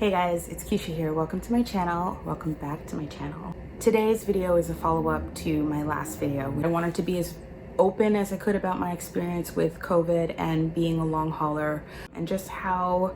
Hey guys, it's Keisha here. Welcome to my channel. Welcome back to my channel. Today's video is a follow-up to my last video. I wanted to be as open as I could about my experience with COVID and being a long hauler and just how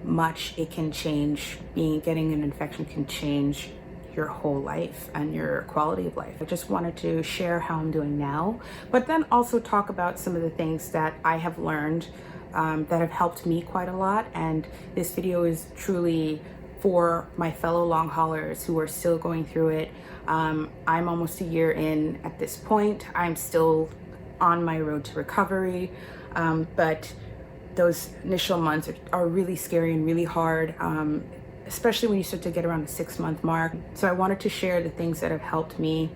much it can change. Getting an infection can change your whole life and your quality of life. I just wanted to share how I'm doing now, but then also talk about some of the things that I have learned that have helped me quite a lot. And this video is truly for my fellow long haulers who are still going through it. I'm almost a year in at this point. I'm still on my road to recovery, but those initial months are really scary and really hard, especially when you start to get around the 6-month mark. So I wanted to share the things that have helped me,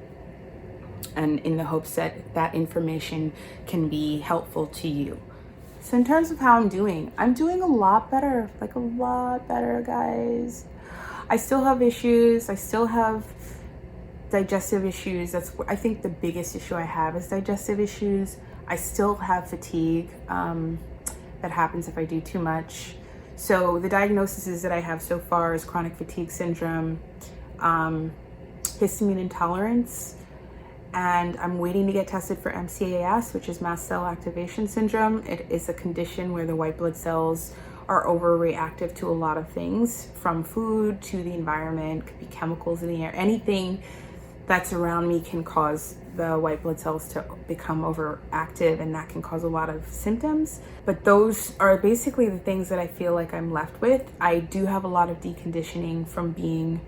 and in the hopes that that information can be helpful to you. So in terms of how I'm doing a lot better, like a lot better, guys. I still have issues. I still have digestive issues. I think the biggest issue I have is digestive issues. I still have fatigue that happens if I do too much. So the diagnoses that I have so far is chronic fatigue syndrome, histamine intolerance, and I'm waiting to get tested for MCAS, which is mast cell activation syndrome. It is a condition where the white blood cells are overreactive to a lot of things, from food to the environment, could be chemicals in the air. Anything that's around me can cause the white blood cells to become overactive, and that can cause a lot of symptoms. But those are basically the things that I feel like I'm left with. I do have a lot of deconditioning from being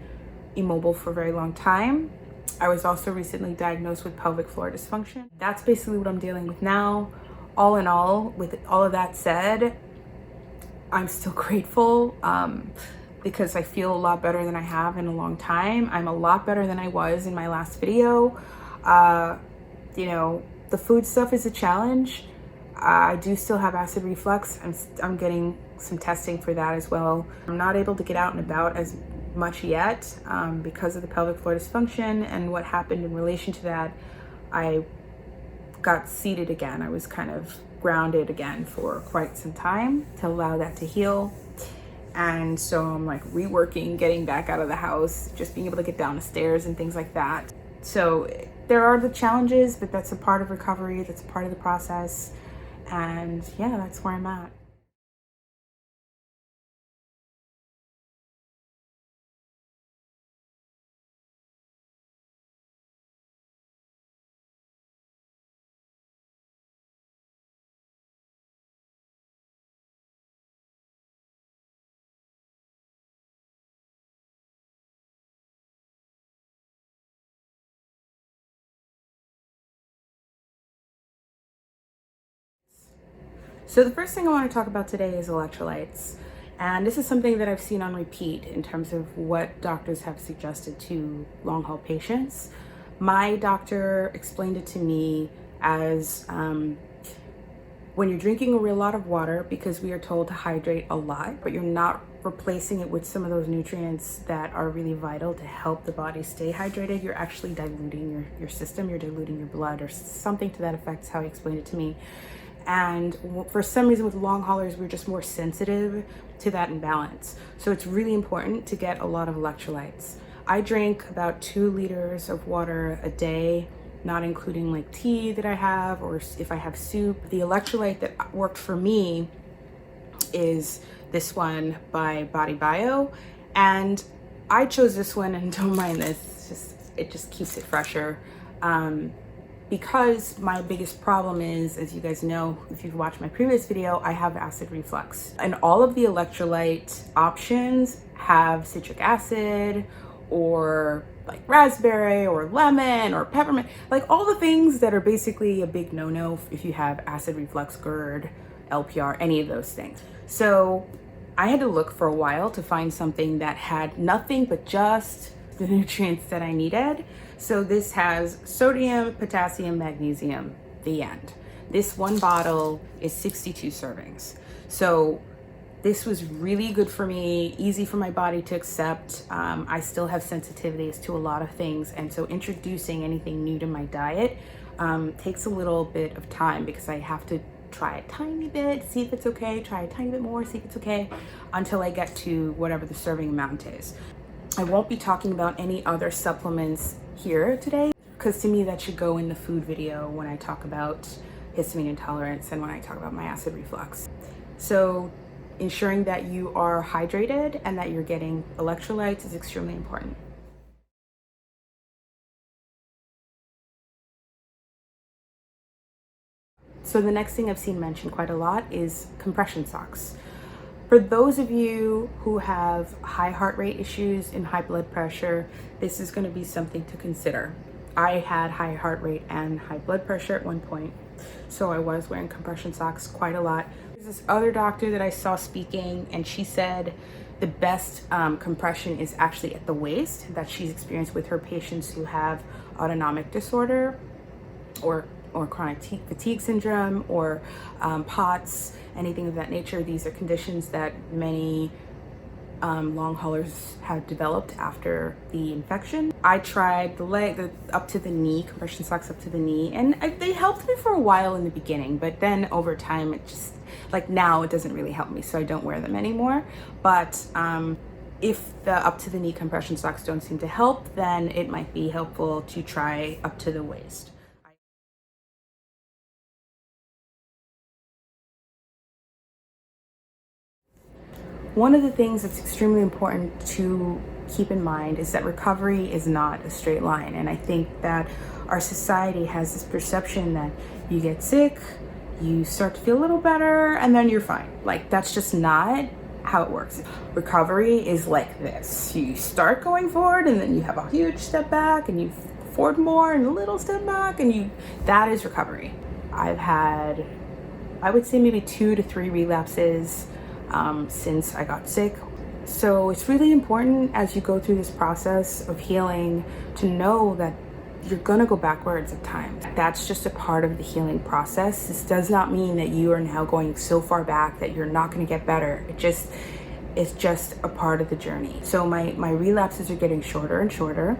immobile for a very long time. I was also recently diagnosed with pelvic floor dysfunction. That's basically what I'm dealing with now. All in all, with all of that said, I'm still grateful because I feel a lot better than I have in a long time. I'm a lot better than I was in my last video. The food stuff is a challenge. I do still have acid reflux. I'm getting some testing for that as well. I'm not able to get out and about as much yet because of the pelvic floor dysfunction and what happened in relation to that. I got seated again. I was kind of grounded again for quite some time to allow that to heal. And so I'm like reworking, getting back out of the house, just being able to get down the stairs and things like that. So there are the challenges, but that's a part of recovery. That's a part of the process. And yeah, that's where I'm at. So the first thing I want to talk about today is electrolytes. And this is something that I've seen on repeat in terms of what doctors have suggested to long haul patients. My doctor explained it to me as when you're drinking a real lot of water, because we are told to hydrate a lot, but you're not replacing it with some of those nutrients that are really vital to help the body stay hydrated, you're actually diluting your system, you're diluting your blood, or something to that effect is how he explained it to me. And for some reason with long haulers, we're just more sensitive to that imbalance. So it's really important to get a lot of electrolytes. I drink about 2 liters of water a day, not including like tea that I have, or if I have soup. The electrolyte that worked for me is this one by Body Bio. And I chose this one, and don't mind this, it just keeps it fresher. Because my biggest problem is, as you guys know, if you've watched my previous video, I have acid reflux. And all of the electrolyte options have citric acid or like raspberry or lemon or peppermint, like all the things that are basically a big no-no if you have acid reflux, GERD, LPR, any of those things. So I had to look for a while to find something that had nothing but just the nutrients that I needed. So this has sodium, potassium, magnesium, the end. This one bottle is 62 servings. So this was really good for me, easy for my body to accept. I still have sensitivities to a lot of things. And so introducing anything new to my diet takes a little bit of time because I have to try a tiny bit, see if it's okay, try a tiny bit more, see if it's okay, until I get to whatever the serving amount is. I won't be talking about any other supplements here today, because to me that should go in the food video when I talk about histamine intolerance and when I talk about my acid reflux. So ensuring that you are hydrated and that you're getting electrolytes is extremely important. So the next thing I've seen mentioned quite a lot is compression socks. For those of you who have high heart rate issues and high blood pressure, this is going to be something to consider. I had high heart rate and high blood pressure at one point, so I was wearing compression socks quite a lot. There's this other doctor that I saw speaking, and she said the best compression is actually at the waist, that she's experienced with her patients who have autonomic disorder or chronic fatigue syndrome or POTS, anything of that nature. These are conditions that many long haulers have developed after the infection. I tried the up to the knee, compression socks up to the knee, and they helped me for a while in the beginning, but then over time it just, like now it doesn't really help me, so I don't wear them anymore. But if the up to the knee compression socks don't seem to help, then it might be helpful to try up to the waist. One of the things that's extremely important to keep in mind is that recovery is not a straight line. And I think that our society has this perception that you get sick, you start to feel a little better, and then you're fine. Like, that's just not how it works. Recovery is like this. You start going forward, and then you have a huge step back, and you forward more, and a little step back, and that is recovery. I've had, I would say, maybe 2 to 3 relapses since I got sick. So it's really important as you go through this process of healing to know that you're gonna go backwards at times. That's just a part of the healing process. This does not mean that you are now going so far back that you're not gonna get better. It's just a part of the journey. So my relapses are getting shorter and shorter.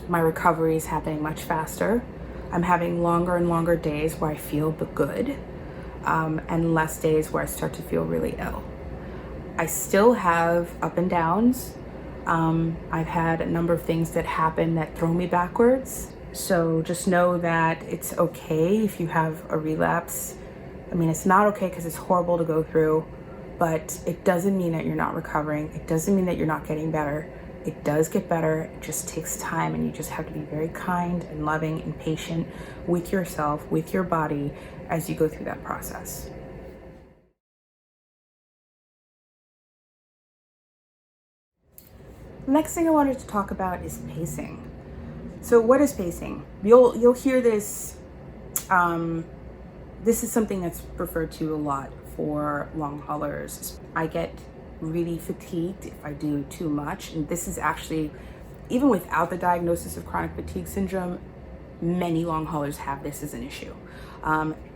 My recovery is happening much faster. I'm having longer and longer days where I feel the good. And less days where I start to feel really ill. I still have up and downs. I've had a number of things that happen that throw me backwards. So just know that it's okay if you have a relapse. I mean, it's not okay because it's horrible to go through, but it doesn't mean that you're not recovering. It doesn't mean that you're not getting better. It does get better. It just takes time, and you just have to be very kind and loving and patient with yourself, with your body, as you go through that process. Next thing I wanted to talk about is pacing. So what is pacing? You'll hear this. This is something that's referred to a lot for long haulers. I get really fatigued if I do too much, and this is actually, even without the diagnosis of chronic fatigue syndrome, many long haulers have this as an issue,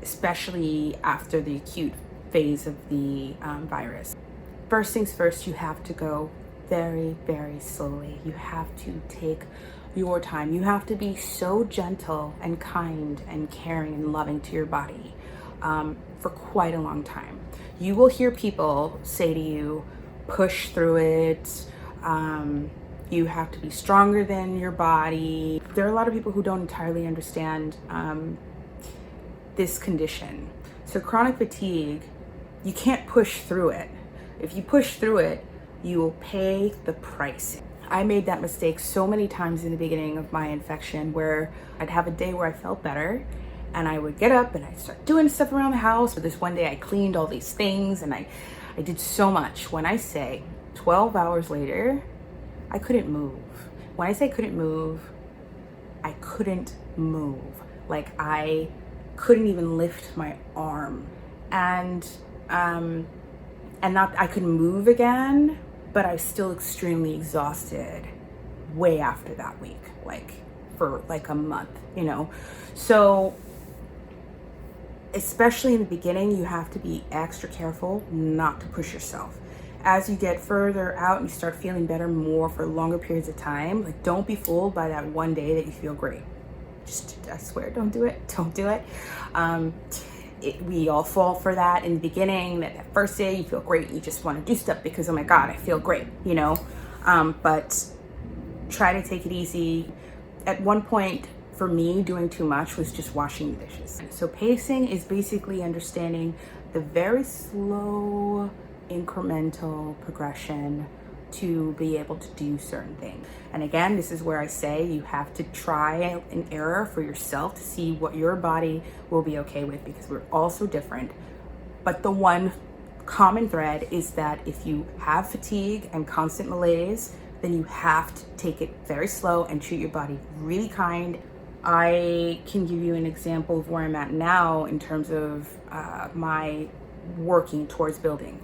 especially after the acute phase of the virus. First things first, you have to go very, very slowly. You have to take your time. You have to be so gentle and kind and caring and loving to your body for quite a long time. You will hear people say to you, push through it. You have to be stronger than your body. There are a lot of people who don't entirely understand this condition. So chronic fatigue, you can't push through it. If you push through it, you will pay the price. I made that mistake so many times in the beginning of my infection, where I'd have a day where I felt better and I would get up and I'd start doing stuff around the house. But this one day I cleaned all these things and I did so much. When I say 12 hours later, I couldn't move. When I say couldn't move, I couldn't move. Like, I couldn't even lift my arm. And not I could move again, but I was still extremely exhausted way after that week, like for like a month, you know? So especially in the beginning, you have to be extra careful not to push yourself. As you get further out and you start feeling better more for longer periods of time, like, don't be fooled by that one day that you feel great. Just, I swear, don't do it. Don't do it. we all fall for that in the beginning. That first day you feel great, you just want to do stuff because, oh my God, I feel great, you know. But try to take it easy. At one point, for me, doing too much was just washing the dishes. So pacing is basically understanding the very slow, incremental progression to be able to do certain things. And again, this is where I say you have to try and error for yourself to see what your body will be okay with, because we're all so different. But the one common thread is that if you have fatigue and constant malaise, then you have to take it very slow and treat your body really kind. I can give you an example of where I'm at now in terms of my working towards building.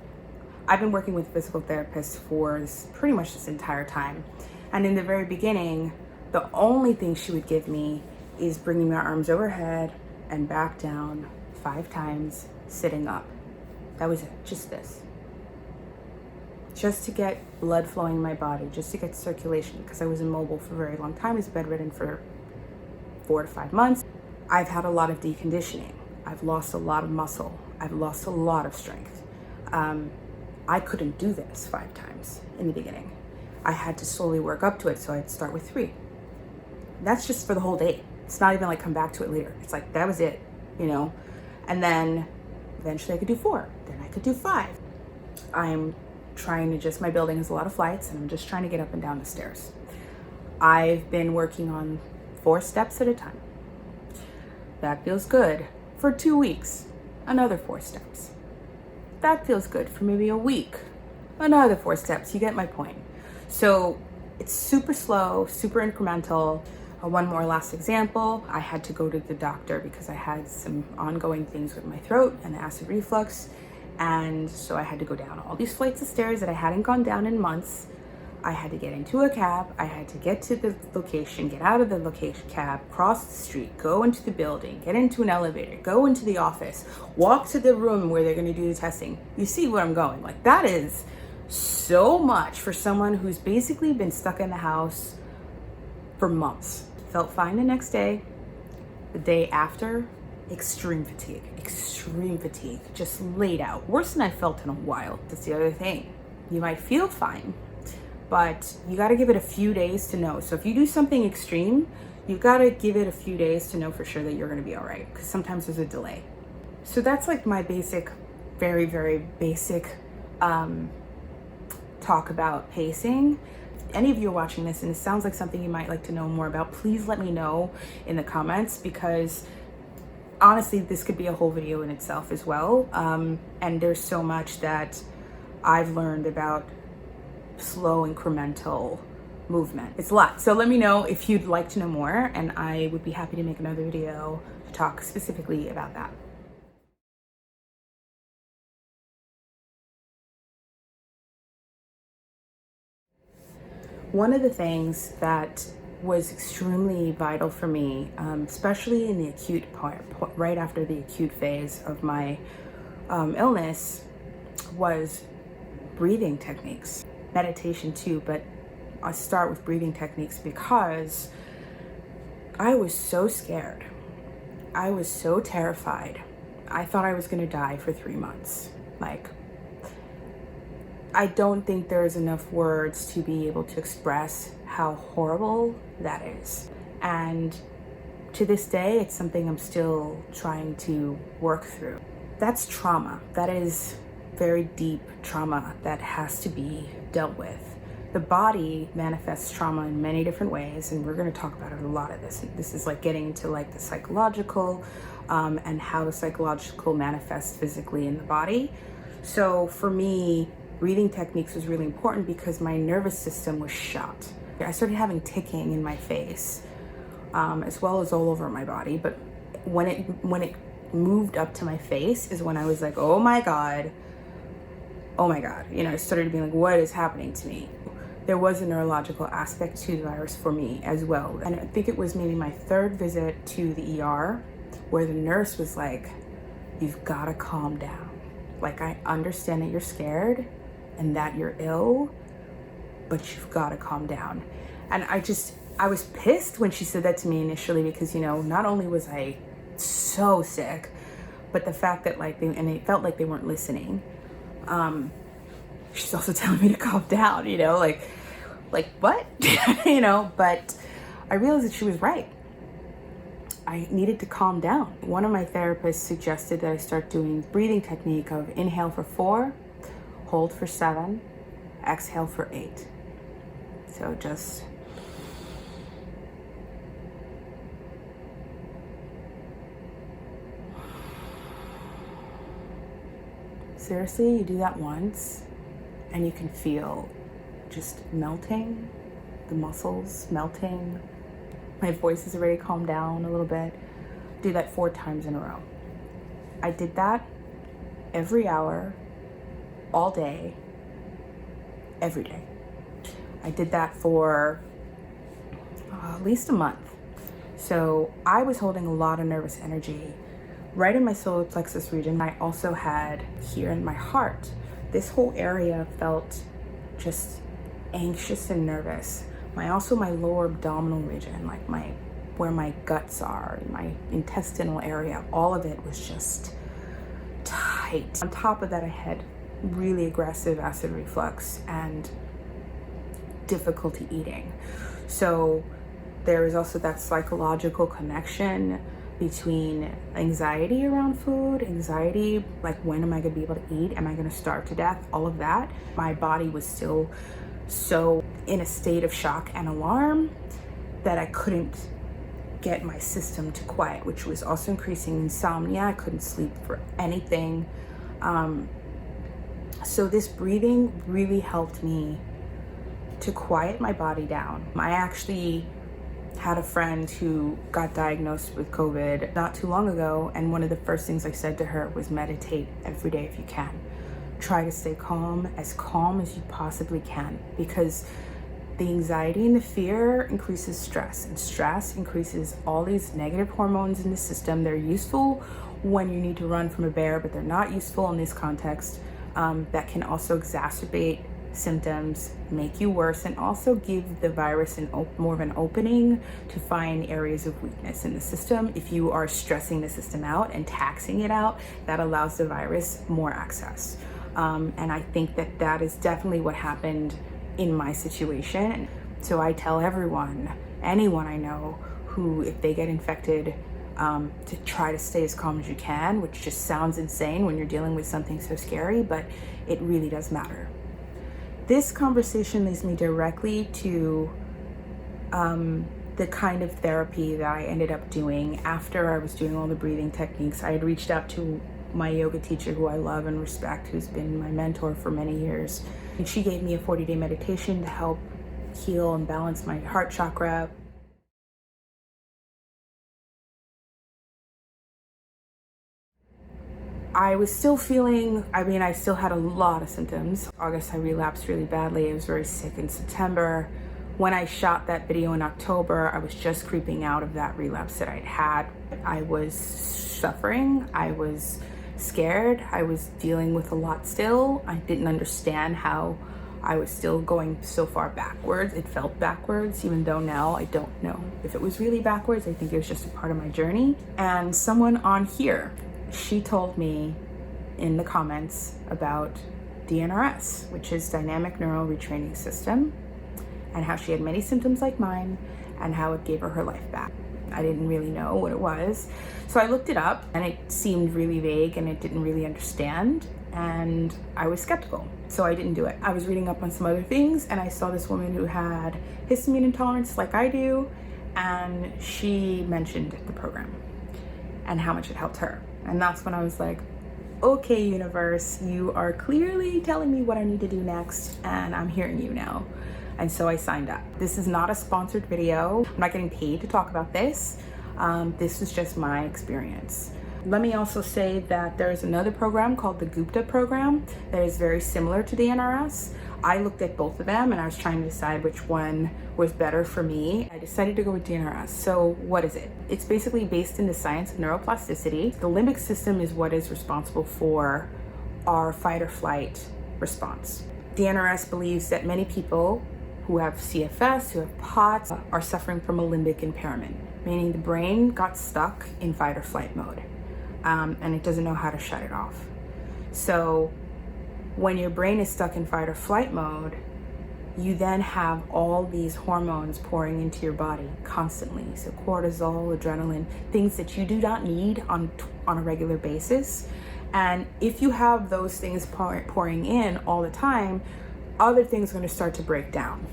I've been working with a physical therapist for pretty much this entire time. And in the very beginning, the only thing she would give me is bringing my arms overhead and back down 5 times, sitting up. That was it, just this. Just to get blood flowing in my body, just to get circulation, because I was immobile for a very long time. I was bedridden for 4 to 5 months. I've had a lot of deconditioning. I've lost a lot of muscle. I've lost a lot of strength. I couldn't do this 5 times in the beginning. I had to slowly work up to it, so I'd start with 3. That's just for the whole day. It's not even like come back to it later. It's like, that was it, you know? And then eventually I could do 4, then I could do 5. I'm trying to just, my building has a lot of flights, and I'm just trying to get up and down the stairs. I've been working on 4 steps at a time. That feels good for 2 weeks. Another 4 steps. That feels good for maybe a week. Another 4 steps. You get my point. So it's super slow, super incremental. One more last example. I had to go to the doctor because I had some ongoing things with my throat and acid reflux. And so I had to go down all these flights of stairs that I hadn't gone down in months. I had to get into a cab. I had to get to the location, get out of the location cab, cross the street, go into the building, get into an elevator, go into the office, walk to the room where they're going to do the testing. You see where I'm going? Like, that is so much for someone who's basically been stuck in the house for months. Felt fine the next day. The day after, extreme fatigue, just laid out. Worse than I felt in a while. That's the other thing. You might feel fine, but you got to give it a few days to know. So if you do something extreme, you got to give it a few days to know for sure that you're going to be all right, because sometimes there's a delay. So that's like my basic, very, very basic talk about pacing. If any of you are watching this and it sounds like something you might like to know more about, please let me know in the comments, because honestly, this could be a whole video in itself as well. And there's so much that I've learned about slow incremental movement. It's a lot. So let me know if you'd like to know more, and I would be happy to make another video to talk specifically about that. One of the things that was extremely vital for me, especially in the acute part, right after the acute phase of my illness, was breathing techniques. Meditation too, but I start with breathing techniques because I was so scared. I was so terrified. I thought I was gonna die for 3 months. Like, I don't think there's enough words to be able to express how horrible that is. And to this day, it's something I'm still trying to work through. That's trauma. That is very deep trauma that has to be dealt with. The body manifests trauma in many different ways, and we're going to talk about it a lot of this. This is like getting into like the psychological and how the psychological manifests physically in the body. So for me, breathing techniques was really important because my nervous system was shot. I started having ticking in my face, as well as all over my body. But when it moved up to my face is when I was like, oh my God, you know, I started being like, what is happening to me? There was a neurological aspect to the virus for me as well. And I think it was maybe my 3rd visit to the ER where the nurse was like, you've got to calm down. Like, I understand that you're scared and that you're ill, but you've got to calm down. And I was pissed when she said that to me initially, because, you know, not only was I so sick, But the fact that like it felt like they weren't listening. She's also telling me to calm down, you know, like what? You know, but I realized that she was right. I needed to calm down. One of my therapists suggested that I start doing breathing technique of inhale for 4, hold for 7, exhale for 8. So just seriously, you do that once and you can feel just melting, the muscles melting. My voice has already calmed down a little bit. Do that 4 times in a row. I did that every hour, all day, every day. I did that for at least a month. So I was holding a lot of nervous energy right in my solar plexus region. I also had here in my heart, this whole area felt just anxious and nervous. My lower abdominal region, like where my guts are, my intestinal area, all of it was just tight. On top of that, I had really aggressive acid reflux and difficulty eating. So there is also that psychological connection between anxiety around food, anxiety, like when am I gonna be able to eat? Am I gonna starve to death? All of that. My body was still so in a state of shock and alarm that I couldn't get my system to quiet, which was also increasing insomnia. I couldn't sleep for anything. So this breathing really helped me to quiet my body down. I actually had a friend who got diagnosed with COVID not too long ago, and one of the first things I said to her was meditate every day if you can. Try to stay calm as you possibly can, because the anxiety and the fear increases stress, and stress increases all these negative hormones in the system. They're useful when you need to run from a bear, but they're not useful in this context. That can also exacerbate symptoms, make you worse, and also give the virus more of an opening to find areas of weakness in the system. If you are stressing the system out and taxing it out, that allows the virus more access. And I think that is definitely what happened in my situation. So I tell anyone I know who, if they get infected, to try to stay as calm as you can, which just sounds insane when you're dealing with something so scary, but it really does matter. This conversation leads me directly to the kind of therapy that I ended up doing after I was doing all the breathing techniques. I had reached out to my yoga teacher, who I love and respect, who's been my mentor for many years. And she gave me a 40-day meditation to help heal and balance my heart chakra. I was still feeling, I still had a lot of symptoms. August, I relapsed really badly. I was very sick in September. When I shot that video in October, I was just creeping out of that relapse that I'd had. I was suffering. I was scared. I was dealing with a lot still. I didn't understand how I was still going so far backwards. It felt backwards, even though now I don't know if it was really backwards. I think it was just a part of my journey. And someone on here, she told me in the comments about DNRS, which is Dynamic Neural Retraining System, and how she had many symptoms like mine and how it gave her life back. I didn't really know what it was. So I looked it up, and it seemed really vague and it didn't really understand, and I was skeptical. So I didn't do it. I was reading up on some other things, and I saw this woman who had histamine intolerance like I do, and she mentioned the program and how much it helped her. And that's when I was like, okay, universe, you are clearly telling me what I need to do next, and I'm hearing you now. And so I signed up. This is not a sponsored video. I'm not getting paid to talk about this. This is just my experience. Let me also say that there's another program called the Gupta program that is very similar to the NRS. I looked at both of them and I was trying to decide which one was better for me. I decided to go with DNRS. So what is it? It's basically based in the science of neuroplasticity. The limbic system is what is responsible for our fight or flight response. DNRS believes that many people who have CFS, who have POTS, are suffering from a limbic impairment, meaning the brain got stuck in fight or flight mode. and it doesn't know how to shut it off. So when your brain is stuck in fight or flight mode, you then have all these hormones pouring into your body constantly. So cortisol, adrenaline, things that you do not need on a regular basis. And if you have those things pouring in all the time, other things are going to start to break down.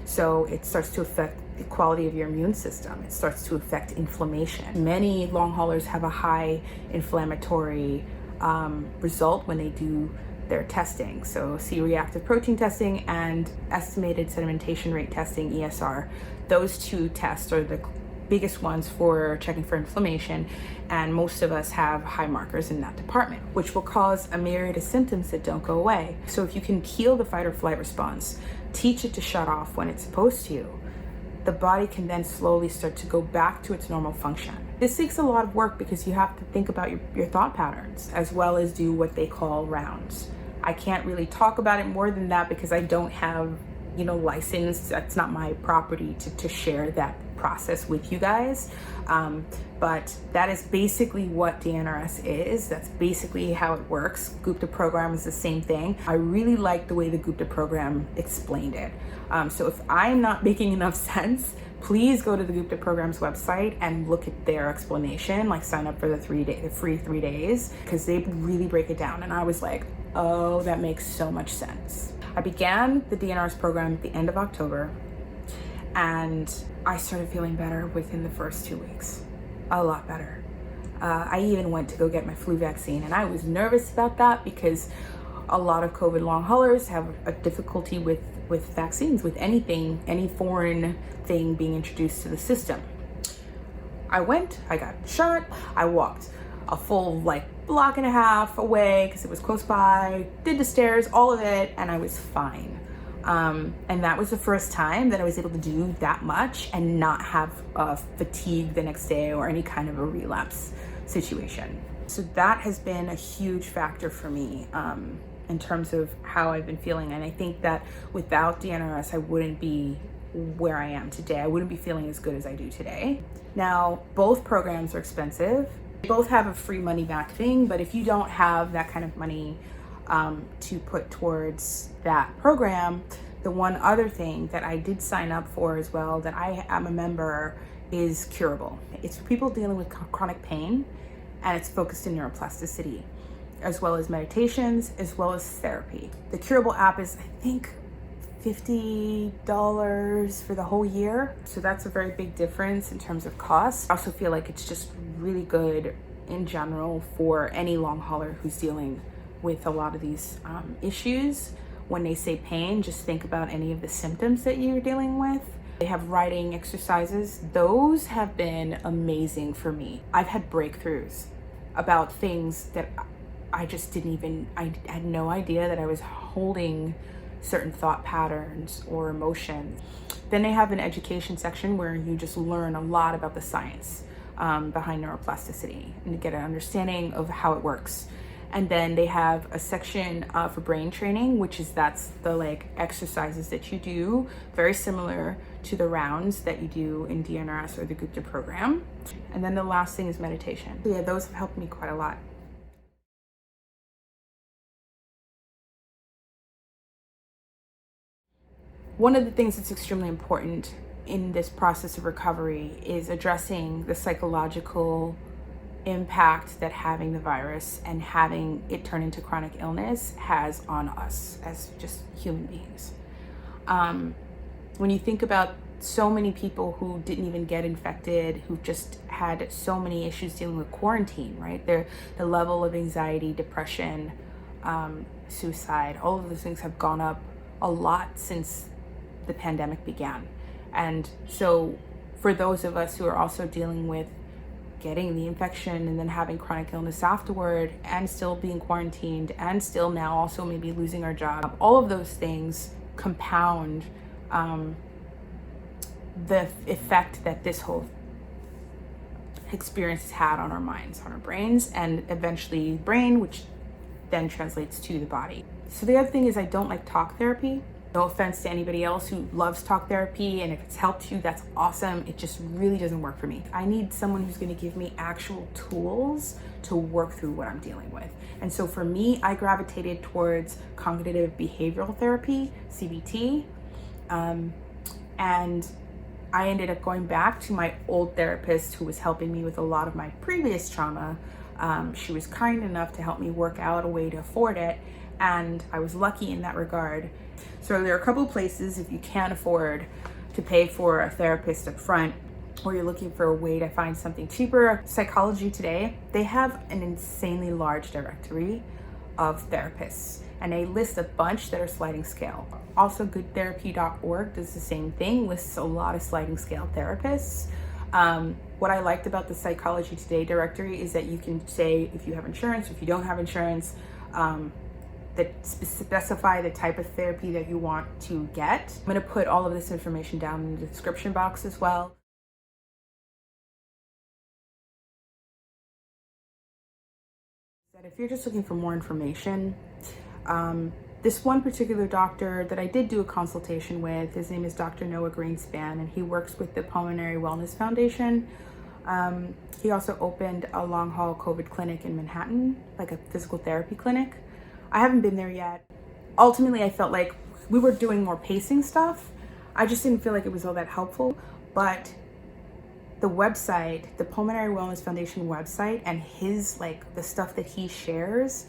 So it starts to affect the quality of your immune system. It starts to affect inflammation. Many long haulers have a high inflammatory result when they do their testing. So C-reactive protein testing and estimated sedimentation rate testing, ESR. Those two tests are the biggest ones for checking for inflammation, and most of us have high markers in that department, which will cause a myriad of symptoms that don't go away. So if you can heal the fight or flight response, teach it to shut off when it's supposed to, the body can then slowly start to go back to its normal function. This takes a lot of work because you have to think about your thought patterns as well as do what they call rounds. I can't really talk about it more than that because I don't have, license. That's not my property to share that process with you guys. But that is basically what DNRS is. That's basically how it works. Gupta program is the same thing. I really like the way the Gupta program explained it. So if I'm not making enough sense, please go to the Gupta program's website and look at their explanation, like sign up for the free 3 days, because they really break it down. And I was like, oh, that makes so much sense. I began the DNRS program at the end of October, and I started feeling better within the first 2 weeks, a lot better. I even went to go get my flu vaccine, and I was nervous about that because a lot of COVID long haulers have a difficulty with vaccines, with anything, any foreign thing being introduced to the system. I went, I got shot, I walked a full block and a half away because it was close by, did the stairs, all of it, and I was fine. And that was the first time that I was able to do that much and not have fatigue the next day or any kind of a relapse situation. So that has been a huge factor for me in terms of how I've been feeling. And I think that without DNRS, I wouldn't be where I am today. I wouldn't be feeling as good as I do today. Now, both programs are expensive. They both have a free money back thing, but if you don't have that kind of money to put towards that program, the one other thing that I did sign up for as well, that I am a member, is Curable. It's for people dealing with chronic pain, and it's focused in neuroplasticity, as well as meditations, as well as therapy. The Curable app is, I think, $50 for the whole year. So that's a very big difference in terms of cost. I also feel like it's just really good in general for any long hauler who's dealing with a lot of these issues. When they say pain, just think about any of the symptoms that you're dealing with. They have writing exercises. Those have been amazing for me. I've had breakthroughs about things that I just I had no idea that I was holding certain thought patterns or emotions. Then they have an education section where you just learn a lot about the science behind neuroplasticity and get an understanding of how it works. And then they have a section for brain training, that's the exercises that you do, very similar to the rounds that you do in DNRS or the Gupta program. And then the last thing is meditation. So yeah, those have helped me quite a lot. One of the things that's extremely important in this process of recovery is addressing the psychological impact that having the virus and having it turn into chronic illness has on us as just human beings. When you think about so many people who didn't even get infected, who just had so many issues dealing with quarantine, right? The level of anxiety, depression, suicide, all of those things have gone up a lot since the pandemic began. And so for those of us who are also dealing with getting the infection and then having chronic illness afterward and still being quarantined and still now also maybe losing our job, all of those things compound the effect that this whole experience has had on our minds, on our brains, and eventually brain, which then translates to the body. So the other thing is I don't like talk therapy. No offense to anybody else who loves talk therapy, and if it's helped you, that's awesome. It just really doesn't work for me. I need someone who's gonna give me actual tools to work through what I'm dealing with. And so for me, I gravitated towards cognitive behavioral therapy, CBT, and I ended up going back to my old therapist who was helping me with a lot of my previous trauma. She was kind enough to help me work out a way to afford it, and I was lucky in that regard. So there are a couple of places, if you can't afford to pay for a therapist up front, or you're looking for a way to find something cheaper. Psychology Today, they have an insanely large directory of therapists, and they list a bunch that are sliding scale. Also, goodtherapy.org does the same thing, lists a lot of sliding scale therapists. What I liked about the Psychology Today directory is that you can say if you have insurance, if you don't have insurance, that specify the type of therapy that you want to get. I'm gonna put all of this information down in the description box as well. If you're just looking for more information, this one particular doctor that I did do a consultation with, his name is Dr. Noah Greenspan, and he works with the Pulmonary Wellness Foundation. He also opened a long haul COVID clinic in Manhattan, like a physical therapy clinic. I haven't been there yet. Ultimately, I felt like we were doing more pacing stuff. I just didn't feel like it was all that helpful, but the website, the Pulmonary Wellness Foundation website, and his, like, the stuff that he shares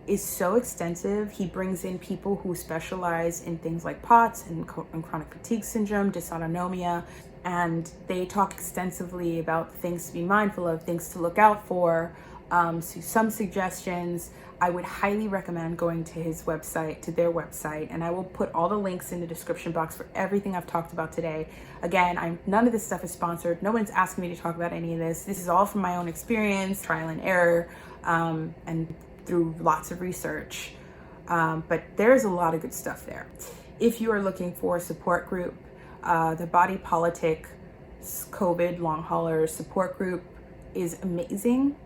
is so extensive. He brings in people who specialize in things like POTS and chronic fatigue syndrome, dysautonomia, and they talk extensively about things to be mindful of, things to look out for, so some suggestions. I would highly recommend going to his website, to their website, and I will put all the links in the description box for everything I've talked about today. Again, none of this stuff is sponsored. No one's asking me to talk about any of this. This is all from my own experience, trial and error, and through lots of research. But there's a lot of good stuff there. If you are looking for a support group, the Body Politic COVID Long Hauler support group is amazing.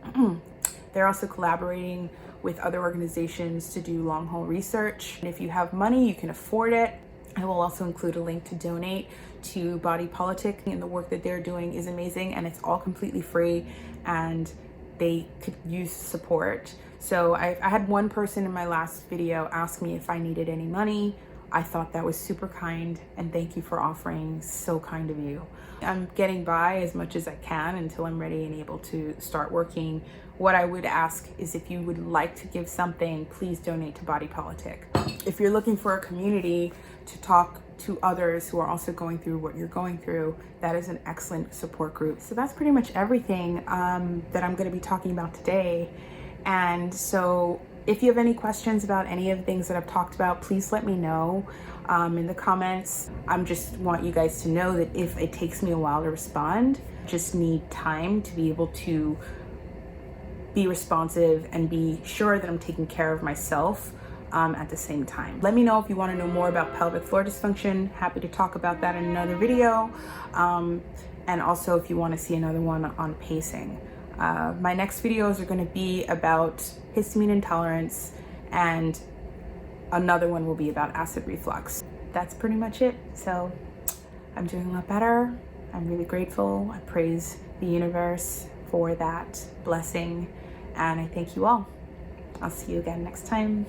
They're also collaborating with other organizations to do long haul research. And if you have money, you can afford it. I will also include a link to donate to Body Politic, and the work that they're doing is amazing, and it's all completely free, and they could use support. So I had one person in my last video ask me if I needed any money. I thought that was super kind, and thank you for offering. So kind of you. I'm getting by as much as I can until I'm ready and able to start working. What I would ask is, if you would like to give something, please donate to Body Politic. If you're looking for a community to talk to others who are also going through what you're going through, that is an excellent support group. So that's pretty much everything that I'm going to be talking about today. And so if you have any questions about any of the things that I've talked about, please let me know in the comments. I just want you guys to know that if it takes me a while to respond, I just need time to be able to be responsive and be sure that I'm taking care of myself at the same time. Let me know if you want to know more about pelvic floor dysfunction. Happy to talk about that in another video. And also if you want to see another one on pacing. My next videos are going to be about histamine intolerance, and another one will be about acid reflux. That's pretty much it. So I'm doing a lot better. I'm really grateful. I praise the universe for that blessing, and I thank you all. I'll see you again next time.